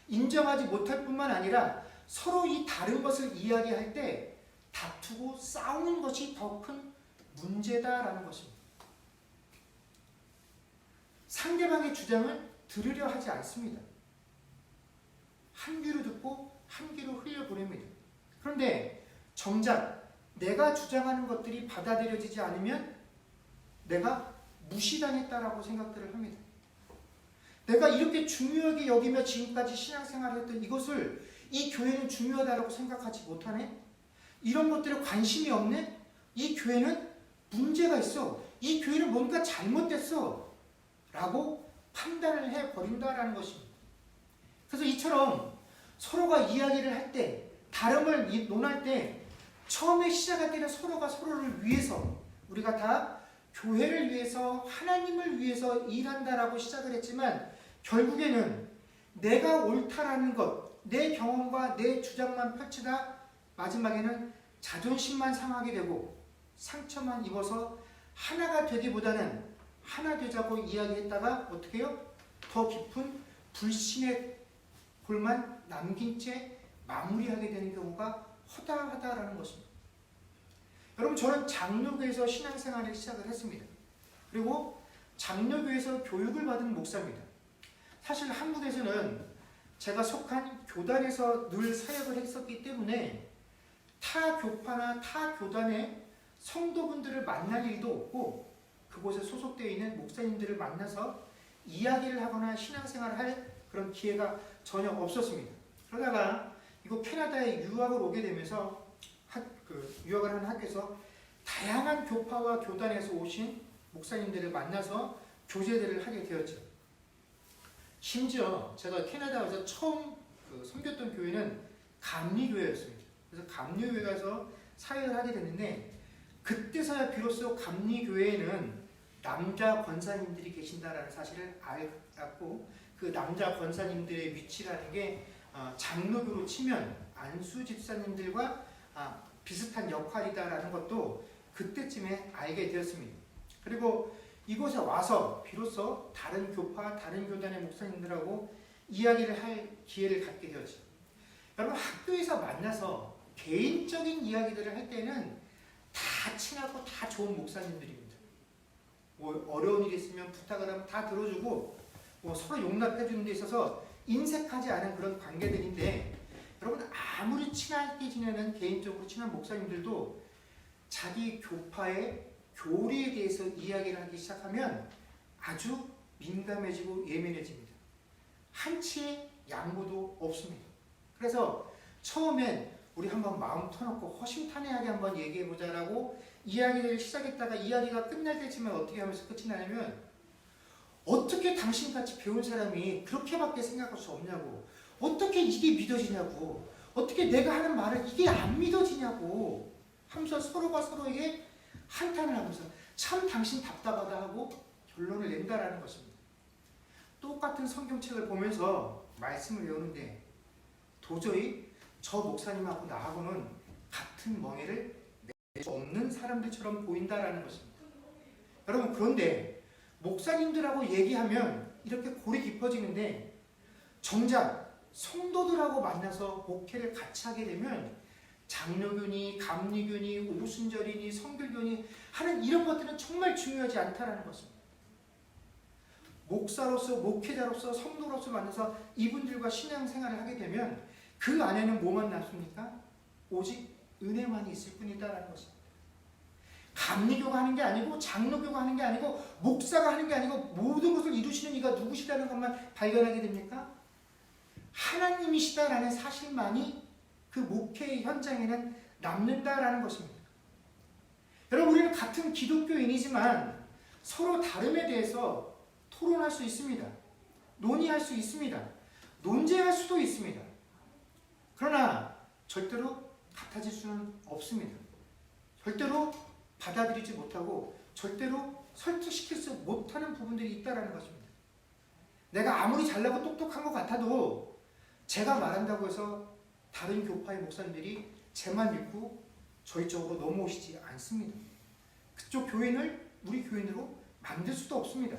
인정하지 못할 뿐만 아니라 서로 이 다른 것을 이야기할 때 다투고 싸우는 것이 더 큰 문제다라는 것입니다. 상대방의 주장을 들으려 하지 않습니다. 한 귀로 듣고 한 귀로 흘려보냅니다. 그런데 정작 내가 주장하는 것들이 받아들여지지 않으면 내가 무시당했다라고 생각들을 합니다. 내가 이렇게 중요하게 여기며 지금까지 신앙생활을 했던 이것을 이 교회는 중요하다고 생각하지 못하네? 이런 것들에 관심이 없네? 이 교회는 문제가 있어. 이 교회는 뭔가 잘못됐어. 라고 판단을 해버린다라는 것입니다. 그래서 이처럼 서로가 이야기를 할 때, 다름을 논할 때, 처음에 시작할 때는 서로가 서로를 위해서, 우리가 다 교회를 위해서, 하나님을 위해서 일한다라고 시작을 했지만, 결국에는 내가 옳다라는 것, 내 경험과 내 주장만 펼치다 마지막에는 자존심만 상하게 되고 상처만 입어서 하나가 되기보다는 하나 되자고 이야기했다가 어떻게 해요? 더 깊은 불신의 골만 남긴 채 마무리하게 되는 경우가 허다하다라는 것입니다. 여러분, 저는 장로교에서 신앙생활을 시작을 했습니다. 그리고 장로교에서 교육을 받은 목사입니다. 사실 한국에서는 제가 속한 교단에서 늘 사역을 했었기 때문에 타 교파나 타 교단의 성도분들을 만날 일도 없고, 그곳에 소속되어 있는 목사님들을 만나서 이야기를 하거나 신앙생활을 할 그런 기회가 전혀 없었습니다. 그러다가 이곳 캐나다에 유학을 오게 되면서 유학을 하는 학교에서 다양한 교파와 교단에서 오신 목사님들을 만나서 교제들을 하게 되었죠. 심지어 제가 캐나다에서 처음 섬겼던 교회는 감리교회였습니다. 그래서 감리교회 가서 사역을 하게 됐는데, 그때서야 비로소 감리교회에는 남자 권사님들이 계신다라는 사실을 알았고, 그 남자 권사님들의 위치라는 게 장로교로 치면 안수 집사님들과 비슷한 역할이다라는 것도 그때쯤에 알게 되었습니다. 그리고 이곳에 와서 비로소 다른 교파, 다른 교단의 목사님들하고 이야기를 할 기회를 갖게 되었죠. 여러분, 학교에서 만나서 개인적인 이야기들을 할 때는 다 친하고 다 좋은 목사님들입니다. 뭐 어려운 일이 있으면 부탁을 하면 다 들어주고, 뭐 서로 용납해 주는 데 있어서 인색하지 않은 그런 관계들인데, 여러분, 아무리 친하게 지내는 개인적으로 친한 목사님들도 자기 교파의 교리에 대해서 이야기를 하기 시작하면 아주 민감해지고 예민해집니다. 한치의 양보도 없습니다. 그래서 처음엔 우리 한번 마음 터놓고 허심탄회하게 한번 얘기해보자라고 이야기를 시작했다가 이야기가 끝날 때쯤에 어떻게 하면서 끝이 나냐면, 어떻게 당신같이 배운 사람이 그렇게밖에 생각할 수 없냐고, 어떻게 이게 믿어지냐고, 어떻게 내가 하는 말을 이게 안 믿어지냐고 하면서 서로가 서로에게 한탄을 하면서 참 당신 답답하다 하고 결론을 낸다라는 것입니다. 똑같은 성경책을 보면서 말씀을 외우는데 도저히 저 목사님하고 나하고는 같은 멍에를 낼 수 없는 사람들처럼 보인다라는 것입니다. 여러분, 그런데 목사님들하고 얘기하면 이렇게 골이 깊어지는데, 정작 성도들하고 만나서 목회를 같이 하게 되면 장로교니 감리교니 오순절이니 성결교니 하는 이런 것들은 정말 중요하지 않다라는 것입니다. 목사로서, 목회자로서, 성도로서 만나서 이분들과 신앙생활을 하게 되면 그 안에는 뭐만 남습니까? 오직 은혜만이 있을 뿐이다라는 것입니다. 감리교가 하는 게 아니고, 장로교가 하는 게 아니고, 목사가 하는 게 아니고, 모든 것을 이루시는 이가 누구시라는 것만 발견하게 됩니까? 하나님이시다라는 사실만이 그 목회의 현장에는 남는다라는 것입니다. 여러분, 우리는 같은 기독교인이지만 서로 다름에 대해서 토론할 수 있습니다. 논의할 수 있습니다. 논쟁할 수도 있습니다. 그러나 절대로 같아질 수는 없습니다. 절대로 받아들이지 못하고 절대로 설득시킬 수 못하는 부분들이 있다는 것입니다. 내가 아무리 잘나고 똑똑한 것 같아도 제가 말한다고 해서 다른 교파의 목사님들이 제만 믿고 저희 쪽으로 넘어오시지 않습니다. 그쪽 교인을 우리 교인으로 만들 수도 없습니다.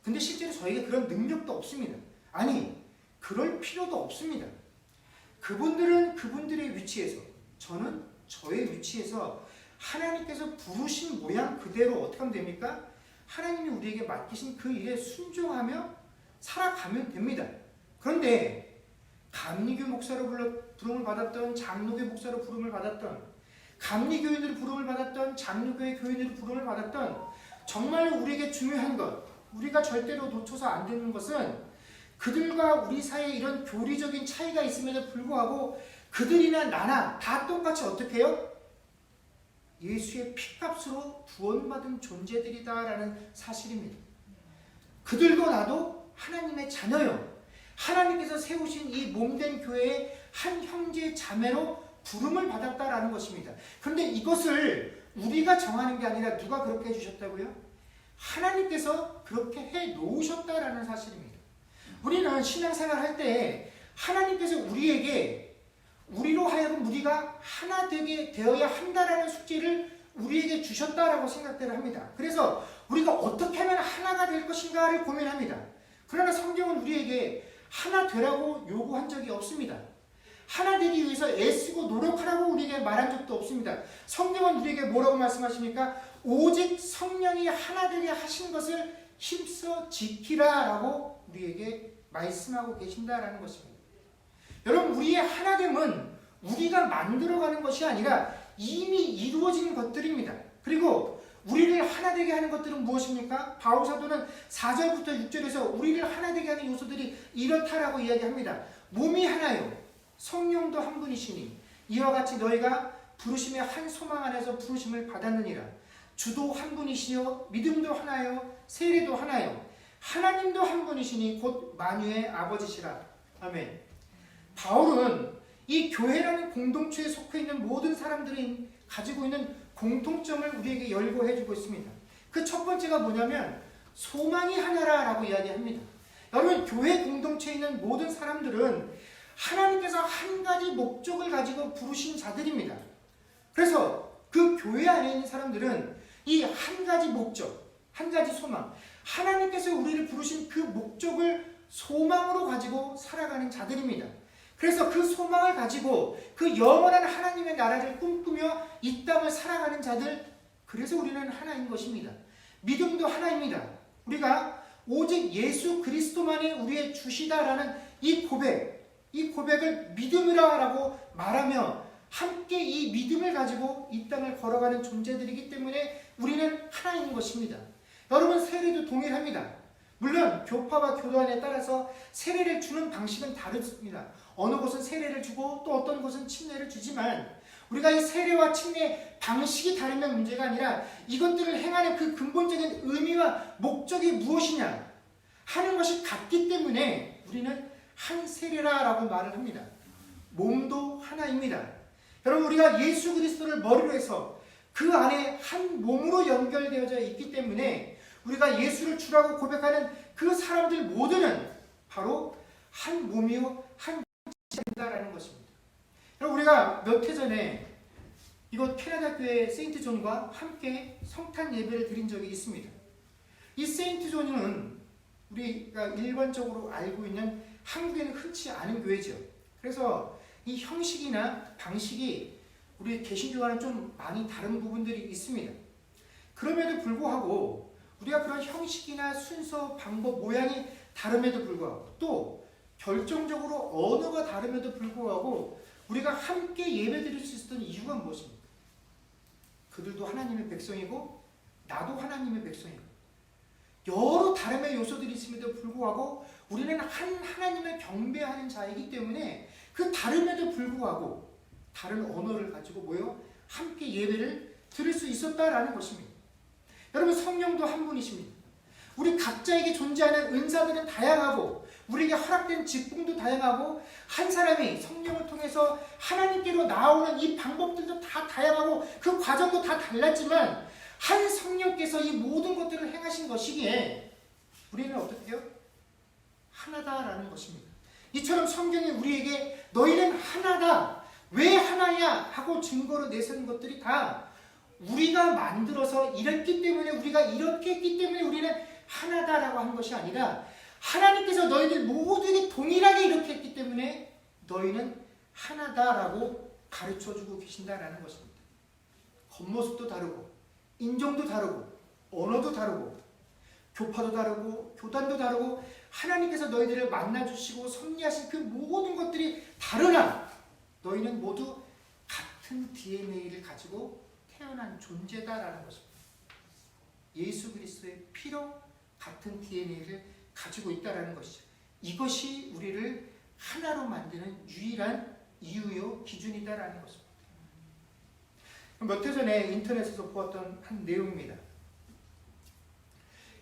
근데 실제로 저에게 그런 능력도 없습니다. 아니, 그럴 필요도 없습니다. 그분들은 그분들의 위치에서, 저는 저의 위치에서 하나님께서 부르신 모양 그대로 어떻게 하면 됩니까? 하나님이 우리에게 맡기신 그 일에 순종하며 살아가면 됩니다. 그런데 감리교 목사로 부름을 받았던, 장로교 목사로 부름을 받았던, 감리교인으로 부름을 받았던, 장로교의 교인으로 부름을 받았던, 정말로 우리에게 중요한 것, 우리가 절대로 놓쳐서 안 되는 것은 그들과 우리 사이에 이런 교리적인 차이가 있음에도 불구하고 그들이나 나나 다 똑같이 어떻게 해요? 예수의 피값으로 구원받은 존재들이다라는 사실입니다. 그들도 나도 하나님의 자녀요. 하나님께서 세우신 이 몸된 교회의 한 형제 자매로 부름을 받았다라는 것입니다. 그런데 이것을 우리가 정하는 게 아니라 누가 그렇게 해주셨다고요? 하나님께서 그렇게 해 놓으셨다라는 사실입니다. 우리는 신앙생활 할 때 하나님께서 우리로 하여금 우리가 하나 되게 되어야 한다라는 숙제를 우리에게 주셨다라고 생각들을 합니다. 그래서 우리가 어떻게 하면 하나가 될 것인가를 고민합니다. 그러나 성경은 우리에게 하나 되라고 요구한 적이 없습니다. 하나 되기 위해서 애쓰고 노력하라고 우리에게 말한 적도 없습니다. 성경은 우리에게 뭐라고 말씀하십니까? 오직 성령이 하나 되게 하신 것을 힘써 지키라라고 우리에게 말씀하고 계신다라는 것입니다. 여러분, 우리의 하나됨은 우리가 만들어가는 것이 아니라 이미 이루어진 것들입니다. 그리고 우리를 하나 되게 하는 것들은 무엇입니까? 바울 사도는 4절부터 6절에서 우리를 하나 되게 하는 요소들이 이렇다라고 이야기합니다. 몸이 하나요, 성령도 한 분이시니 이와 같이 너희가 부르심의 한 소망 안에서 부르심을 받았느니라. 주도 한 분이시요, 믿음도 하나요, 세례도 하나요, 하나님도 한 분이시니 곧 만유의 아버지시라. 아멘. 바울은 이 교회라는 공동체에 속해 있는 모든 사람들이 가지고 있는 공통점을 우리에게 열거해주고 있습니다. 그 첫 번째가 뭐냐면 소망이 하나라라고 이야기합니다. 여러분, 교회 공동체에 있는 모든 사람들은 하나님께서 한 가지 목적을 가지고 부르신 자들입니다. 그래서 그 교회 안에 있는 사람들은 이 한 가지 목적, 한 가지 소망, 하나님께서 우리를 부르신 그 목적을 소망으로 가지고 살아가는 자들입니다. 그래서 그 소망을 가지고 그 영원한 하나님의 나라를 꿈꾸며 이 땅을 살아가는 자들, 그래서 우리는 하나인 것입니다. 믿음도 하나입니다. 우리가 오직 예수 그리스도만이 우리의 주시다라는 이 고백을 믿음이라고 말하며 함께 이 믿음을 가지고 이 땅을 걸어가는 존재들이기 때문에 우리는 하나인 것입니다. 여러분, 세례도 동일합니다. 물론 교파와 교단에 따라서 세례를 주는 방식은 다릅니다. 어느 곳은 세례를 주고 또 어떤 곳은 침례를 주지만 우리가 이 세례와 침례 방식이 다르면 문제가 아니라 이것들을 행하는 그 근본적인 의미와 목적이 무엇이냐 하는 것이 같기 때문에 우리는 한 세례라라고 말을 합니다. 몸도 하나입니다. 여러분, 우리가 예수 그리스도를 머리로 해서 그 안에 한 몸으로 연결되어져 있기 때문에 우리가 예수를 주라고 고백하는 그 사람들 모두는 바로 한 몸이요 한 지체다라는 것입니다. 여러분, 우리가 몇 해 전에 이곳 캐나다 교회 세인트 존과 함께 성탄 예배를 드린 적이 있습니다. 이 세인트 존은 우리가 일반적으로 알고 있는 한국에는 흔치 않은 교회죠. 그래서 이 형식이나 방식이 우리 개신교와는 좀 많이 다른 부분들이 있습니다. 그럼에도 불구하고 우리가 그런 형식이나 순서, 방법, 모양이 다름에도 불구하고 또 결정적으로 언어가 다름에도 불구하고 우리가 함께 예배드릴 수 있었던 이유가 무엇입니까? 그들도 하나님의 백성이고 나도 하나님의 백성이고 여러 다름의 요소들이 있음에도 불구하고 우리는 한 하나님을 경배하는 자이기 때문에 그 다름에도 불구하고 다른 언어를 가지고 모여 함께 예배를 드릴 수 있었다라는 것입니다. 여러분, 성령도 한 분이십니다. 우리 각자에게 존재하는 은사들은 다양하고 우리에게 허락된 직분도 다양하고 한 사람이 성령을 통해서 하나님께로 나오는 이 방법들도 다 다양하고 그 과정도 다 달랐지만 한 성령께서 이 모든 것들을 행하신 것이기에 우리는 어떻게 해요? 하나다라는 것입니다. 이처럼 성경이 우리에게 너희는 하나다, 왜 하나야 하고 증거로 내세운 것들이 다 우리가 만들어서 이랬기 때문에, 우리가 이렇게 했기 때문에 우리는 하나다라고 한 것이 아니라 하나님께서 너희들 모두에게 동일하게 이렇게 했기 때문에 너희는 하나다라고 가르쳐주고 계신다라는 것입니다. 겉모습도 다르고 인종도 다르고 언어도 다르고 교파도 다르고 교단도 다르고 하나님께서 너희들을 만나주시고 섭리하신 그 모든 것들이 다르나 너희는 모두 같은 DNA를 가지고 태어난 존재다라는 것입니다. 예수 그리스도의 피로 같은 DNA를 가지고 있다라는 것이죠. 이것이 우리를 하나로 만드는 유일한 이유요 기준이다라는 것입니다. 몇 해 전에 인터넷에서 보았던 한 내용입니다.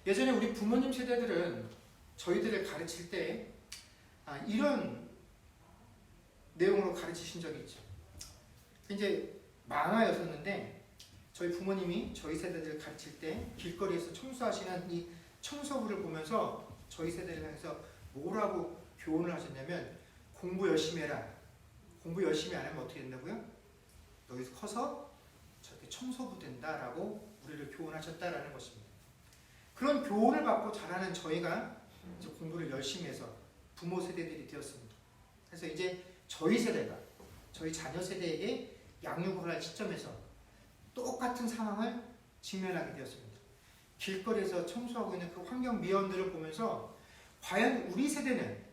예전에 우리 부모님 세대들은 저희들을 가르칠 때 이런 내용으로 가르치신 적이 있죠. 이제 만화였었는데 저희 부모님이 저희 세대들을 가르칠 때 길거리에서 청소하시는 이 청소부를 보면서 저희 세대를 향해서 뭐라고 교훈을 하셨냐면, 공부 열심히 해라. 공부 열심히 안 하면 어떻게 된다고요? 너희 커서 저렇게 청소부 된다라고 우리를 교훈하셨다라는 것입니다. 그런 교훈을 받고 자라는 저희가 이제 공부를 열심히 해서 부모 세대들이 되었습니다. 그래서 이제 저희 세대가 저희 자녀 세대에게 양육을 할 시점에서 똑같은 상황을 직면하게 되었습니다. 길거리에서 청소하고 있는 그 환경 미화원들을 보면서 과연 우리 세대는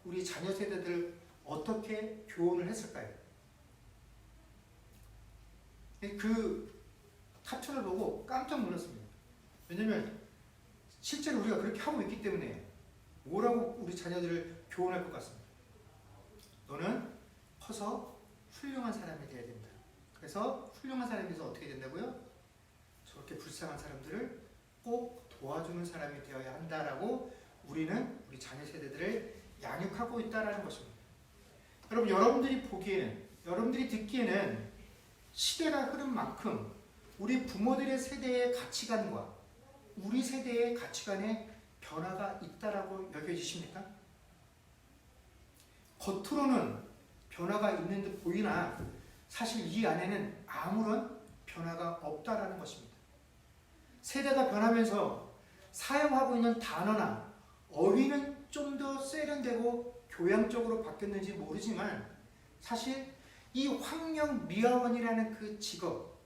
우리 자녀 세대들을 어떻게 교훈을 했을까요? 그 카툰을 보고 깜짝 놀랐습니다. 왜냐면 실제로 우리가 그렇게 하고 있기 때문에 뭐라고 우리 자녀들을 교훈할 것 같습니다. 너는 커서 훌륭한 사람이 돼야 된다. 그래서 훌륭한 사람이 돼서 어떻게 된다고요? 저렇게 불쌍한 사람들을 꼭 도와주는 사람이 되어야 한다라고 우리는 우리 자녀 세대들을 양육하고 있다라는 것입니다. 여러분, 여러분들이 보기에는, 여러분들이 듣기에는 시대가 흐른 만큼 우리 부모들의 세대의 가치관과 우리 세대의 가치관에 변화가 있다라고 여겨지십니까? 겉으로는 변화가 있는 듯 보이나 사실 이 안에는 아무런 변화가 없다라는 것입니다. 세대가 변하면서 사용하고 있는 단어나 어휘는 좀 더 세련되고 교양적으로 바뀌었는지 모르지만 사실 이 황령 미화원이라는 그 직업,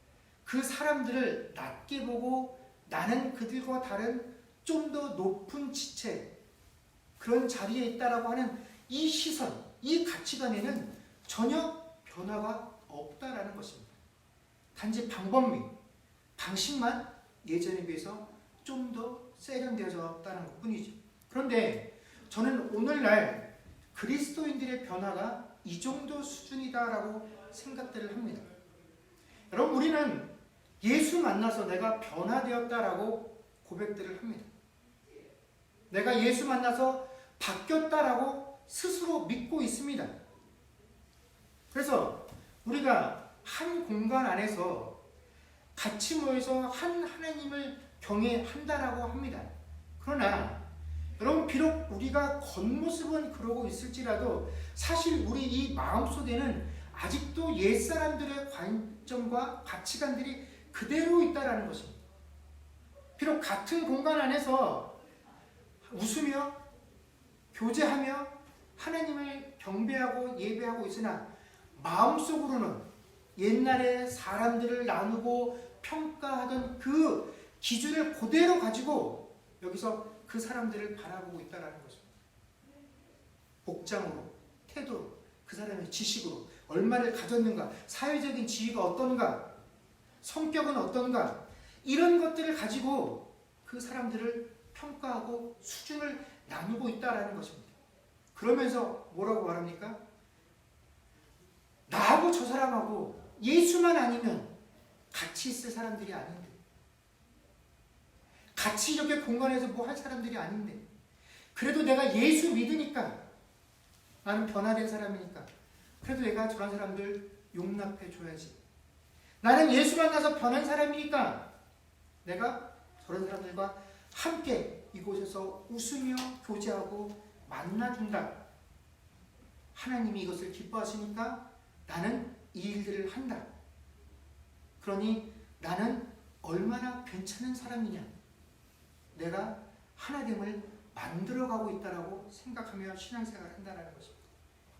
그 사람들을 낮게 보고 나는 그들과 다른 좀 더 높은 지체, 그런 자리에 있다라고 하는 이 시선, 이 가치관에는 전혀 변화가 없다라는 것입니다. 단지 방법미, 방식만 예전에 비해서 좀 더 세련되어졌다는 것 뿐이죠. 그런데 저는 오늘날 그리스도인들의 변화가 이 정도 수준이다라고 생각들을 합니다. 여러분, 우리는 예수 만나서 내가 변화되었다라고 고백들을 합니다. 내가 예수 만나서 바뀌었다라고 스스로 믿고 있습니다. 그래서 우리가 한 공간 안에서 같이 모여서 한 하나님을 경외한다라고 합니다. 그러나 여러분, 비록 우리가 겉모습은 그러고 있을지라도 사실 우리 이 마음속에는 아직도 옛사람들의 관점과 가치관들이 그대로 있다라는 것입니다. 비록 같은 공간 안에서 웃으며 교제하며 하나님을 경배하고 예배하고 있으나 마음속으로는 옛날에 사람들을 나누고 평가하던 그 기준을 그대로 가지고 여기서 그 사람들을 바라보고 있다는 것입니다. 복장으로, 태도로, 그 사람의 지식으로 얼마를 가졌는가, 사회적인 지위가 어떤가, 성격은 어떤가, 이런 것들을 가지고 그 사람들을 평가하고 수준을 나누고 있다라는 것입니다. 그러면서 뭐라고 말합니까? 나하고 저 사람하고 예수만 아니면 같이 있을 사람들이 아닌데, 같이 이렇게 공간에서 뭐 할 사람들이 아닌데, 그래도 내가 예수 믿으니까, 나는 변화된 사람이니까 그래도 내가 저런 사람들 용납해 줘야지. 나는 예수 만나서 변한 사람이니까 내가 저런 사람들과 함께 이곳에서 웃으며 교제하고 만나준다. 하나님이 이것을 기뻐하시니까 나는 이 일들을 한다. 그러니 나는 얼마나 괜찮은 사람이냐. 내가 하나됨을 만들어가고 있다라고 생각하며 신앙생활을 한다는 것입니다.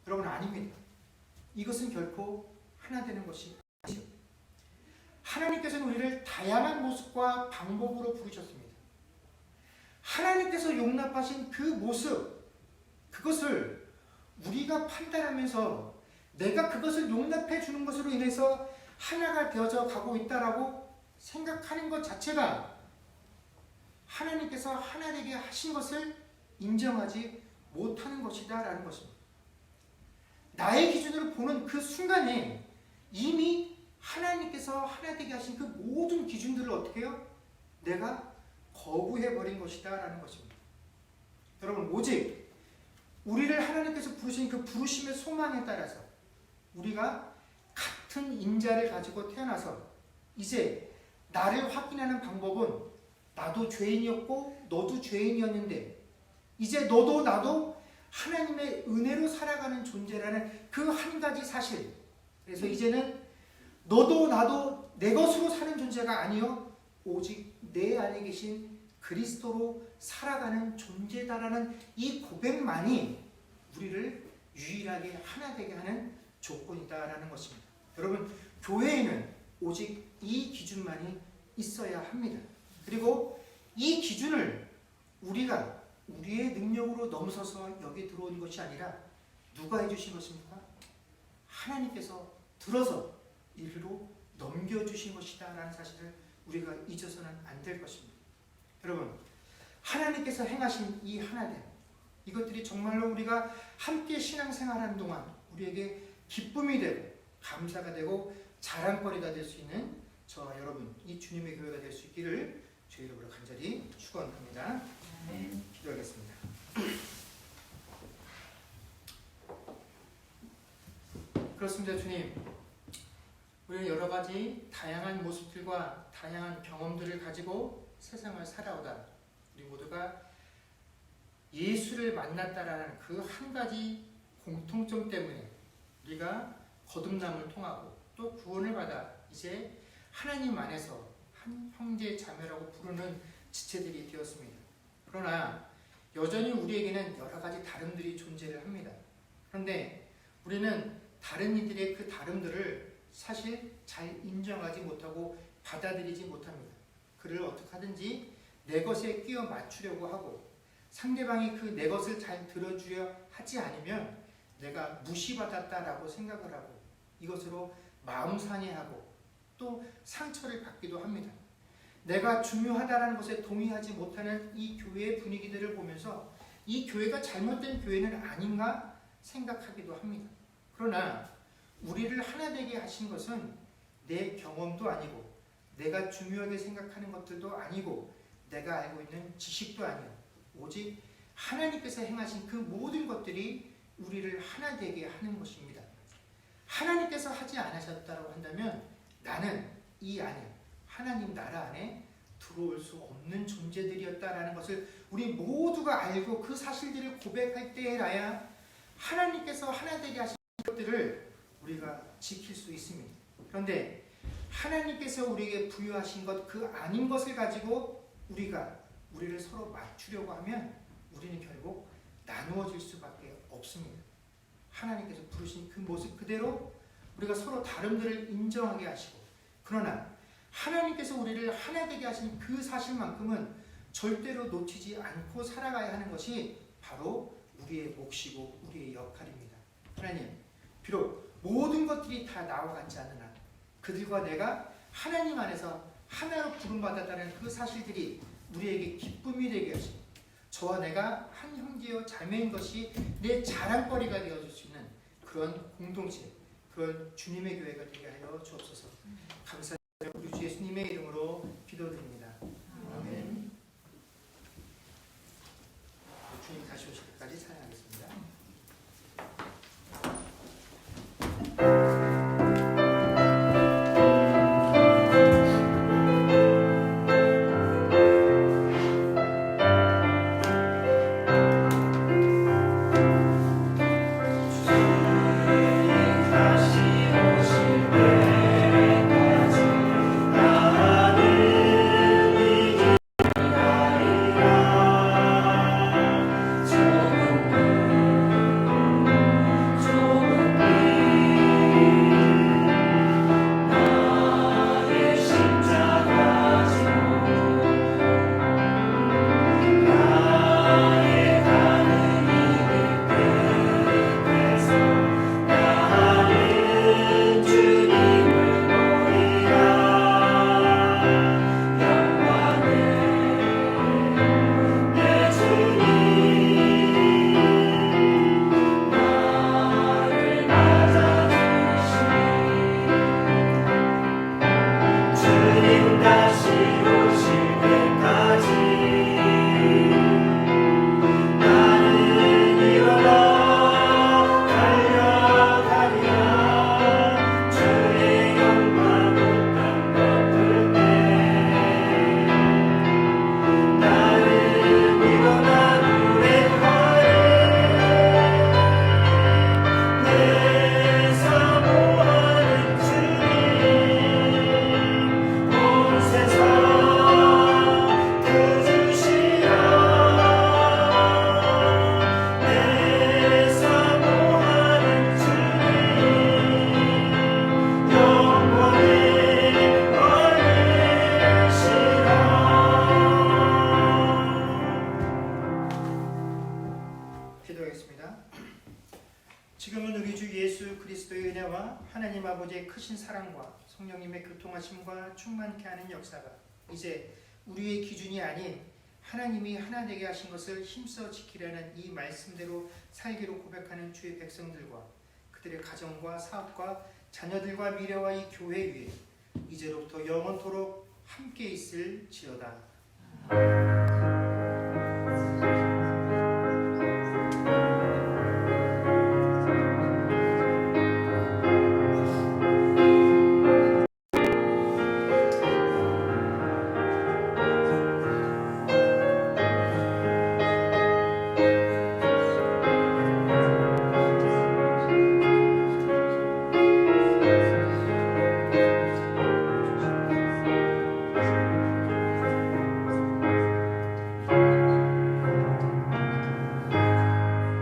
여러분, 아닙니다. 이것은 결코 하나 되는 것이 아니죠. 하나님께서는 우리를 다양한 모습과 방법으로 부르셨습니다. 하나님께서 용납하신 그 모습, 그것을 우리가 판단하면서 내가 그것을 용납해 주는 것으로 인해서 하나가 되어져 가고 있다라고 생각하는 것 자체가 하나님께서 하나 되게 하신 것을 인정하지 못하는 것이다 라는 것입니다. 나의 기준으로 보는 그 순간에 이미 하나님께서 하나 되게 하신 그 모든 기준들을 어떻게 해요? 내가 거부해버린 것이다 라는 것입니다. 여러분, 오직 우리를 하나님께서 부르신 그 부르심의 소망에 따라서 우리가 같은 인자를 가지고 태어나서 이제 나를 확인하는 방법은 나도 죄인이었고 너도 죄인이었는데 이제 너도 나도 하나님의 은혜로 살아가는 존재라는 그 한 가지 사실. 그래서 이제는 너도 나도 내 것으로 사는 존재가 아니요 오직 내 안에 계신 그리스도로 살아가는 존재다라는 이 고백만이 우리를 유일하게 하나 되게 하는 조건이다라는 것입니다. 여러분, 교회에는 오직 이 기준만이 있어야 합니다. 그리고 이 기준을 우리가 우리의 능력으로 넘어서서 여기 들어온 것이 아니라 누가 해주신 것입니까? 하나님께서 들어서 이리로 넘겨주신 것이다 라는 사실을 우리가 잊어서는 안 될 것입니다. 여러분, 하나님께서 행하신 이 하나됨, 이것들이 정말로 우리가 함께 신앙생활하는 동안 우리에게 기쁨이 되고 감사가 되고 자랑거리가 될 수 있는 저와 여러분, 이 주님의 교회가 될 수 있기를 주의 이름으로 간절히 축원합니다. 기도하겠습니다. 그렇습니다. 주님, 우리는 여러 가지 다양한 모습들과 다양한 경험들을 가지고 세상을 살아오다 우리 모두가 예수를 만났다라는 그 한 가지 공통점 때문에 우리가 거듭남을 통하고 또 구원을 받아 이제 하나님 안에서 한 형제 자매라고 부르는 지체들이 되었습니다. 그러나 여전히 우리에게는 여러 가지 다름들이 존재를 합니다. 그런데 우리는 다른 이들의 그 다름들을 사실 잘 인정하지 못하고 받아들이지 못합니다. 그를 어떻게 하든지 내 것에 끼워 맞추려고 하고 상대방이 그 내 것을 잘 들어주려 하지 않으면 내가 무시받았다라고 생각을 하고 이것으로 마음 상해하고 또 상처를 받기도 합니다. 내가 중요하다는 것에 동의하지 못하는 이 교회의 분위기들을 보면서 이 교회가 잘못된 교회는 아닌가 생각하기도 합니다. 그러나 우리를 하나 되게 하신 것은 내 경험도 아니고 내가 중요하게 생각하는 것들도 아니고 내가 알고 있는 지식도 아니고 오직 하나님께서 행하신 그 모든 것들이 우리를 하나 되게 하는 것입니다. 하나님께서 하지 않으셨다고 한다면 나는 이 안에 하나님 나라 안에 들어올 수 없는 존재들이었다라는 것을 우리 모두가 알고 그 사실들을 고백할 때에라야 하나님께서 하나 되게 하신 것들을 우리가 지킬 수 있습니다. 그런데 하나님께서 우리에게 부여하신 것 그 아닌 것을 가지고 우리를 서로 맞추려고 하면 우리는 결국 나누어질 수밖에 없습니다. 하나님께서 부르신 그 모습 그대로 우리가 서로 다름들을 인정하게 하시고 그러나 하나님께서 우리를 하나 되게 하신 그 사실만큼은 절대로 놓치지 않고 살아가야 하는 것이 바로 우리의 몫이고 우리의 역할입니다. 하나님, 비록 모든 것들이 다 나와 같지 않으나 그들과 내가 하나님 안에서 하나로 부름받았다는 그 사실들이 우리에게 기쁨이 되게 하시고 저와 내가 한 형제여 자매인 것이 내 자랑거리가 되어줄 수 있는 그런 공동체, 그런 주님의 교회가 되게 하여 주옵소서. 감사드려 우리 주 예수님의 이름으로 기도드립니다. 아멘. 주님 다시 오실 때까지 찬양하겠습니다. 기도하겠습니다. 지금은 우리 주 예수 그리스도의 은혜와 하나님 아버지의 크신 사랑과 성령님의 교통하심과 충만케 하는 역사가 이제 우리의 기준이 아닌 하나님이 하나 되게 하신 것을 힘써 지키려는 이 말씀대로 살기로 고백하는 주의 백성들과 그들의 가정과 사업과 자녀들과 미래와 이 교회 위에 이제로부터 영원토록 함께 있을지어다.